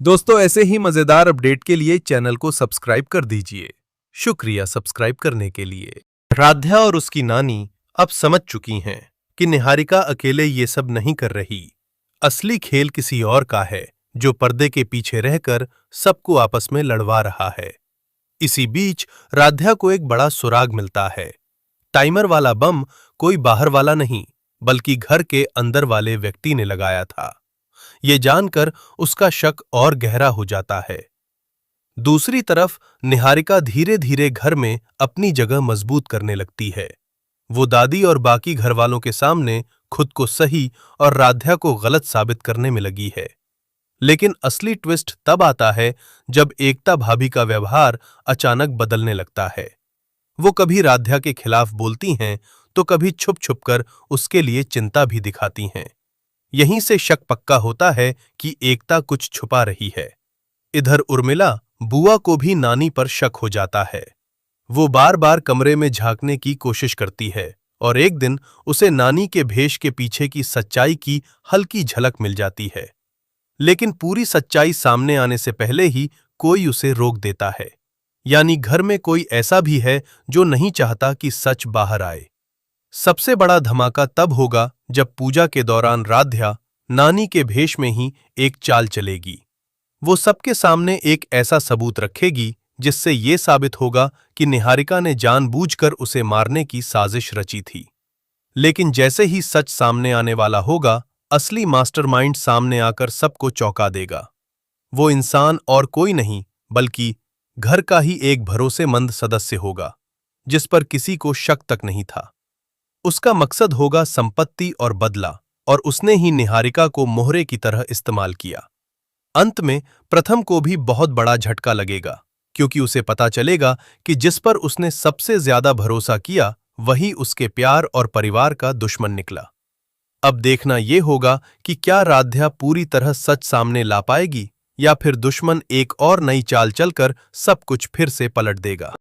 दोस्तों, ऐसे ही मजेदार अपडेट के लिए चैनल को सब्सक्राइब कर दीजिए। शुक्रिया सब्सक्राइब करने के लिए। राध्या और उसकी नानी अब समझ चुकी हैं कि निहारिका अकेले ये सब नहीं कर रही। असली खेल किसी और का है जो पर्दे के पीछे रहकर सबको आपस में लड़वा रहा है। इसी बीच राध्या को एक बड़ा सुराग मिलता है। टाइमर वाला बम कोई बाहर वाला नहीं बल्कि घर के अंदर वाले व्यक्ति ने लगाया था। ये जानकर उसका शक और गहरा हो जाता है। दूसरी तरफ निहारिका धीरे धीरे घर में अपनी जगह मजबूत करने लगती है। वो दादी और बाकी घरवालों के सामने खुद को सही और राध्या को गलत साबित करने में लगी है। लेकिन असली ट्विस्ट तब आता है जब एकता भाभी का व्यवहार अचानक बदलने लगता है। वो कभी राध्या के खिलाफ बोलती हैं तो कभी छुप छुप कर उसके लिए चिंता भी दिखाती हैं। यहीं से शक पक्का होता है कि एकता कुछ छुपा रही है। इधर उर्मिला बुआ को भी नानी पर शक हो जाता है। वो बार बार कमरे में झांकने की कोशिश करती है और एक दिन उसे नानी के भेष के पीछे की सच्चाई की हल्की झलक मिल जाती है। लेकिन पूरी सच्चाई सामने आने से पहले ही कोई उसे रोक देता है। यानी घर में कोई ऐसा भी है जो नहीं चाहता कि सच बाहर आए। सबसे बड़ा धमाका तब होगा जब पूजा के दौरान राध्या नानी के भेष में ही एक चाल चलेगी। वो सबके सामने एक ऐसा सबूत रखेगी जिससे ये साबित होगा कि निहारिका ने जानबूझकर उसे मारने की साजिश रची थी। लेकिन जैसे ही सच सामने आने वाला होगा, असली मास्टरमाइंड सामने आकर सबको चौंका देगा। वो इंसान और कोई नहीं बल्कि घर का ही एक भरोसेमंद सदस्य होगा जिस पर किसी को शक तक नहीं था। उसका मकसद होगा संपत्ति और बदला, और उसने ही निहारिका को मोहरे की तरह इस्तेमाल किया। अंत में प्रथम को भी बहुत बड़ा झटका लगेगा क्योंकि उसे पता चलेगा कि जिस पर उसने सबसे ज्यादा भरोसा किया वही उसके प्यार और परिवार का दुश्मन निकला। अब देखना यह होगा कि क्या राध्या पूरी तरह सच सामने ला पाएगी या फिर दुश्मन एक और नई चाल चलकर सब कुछ फिर से पलट देगा।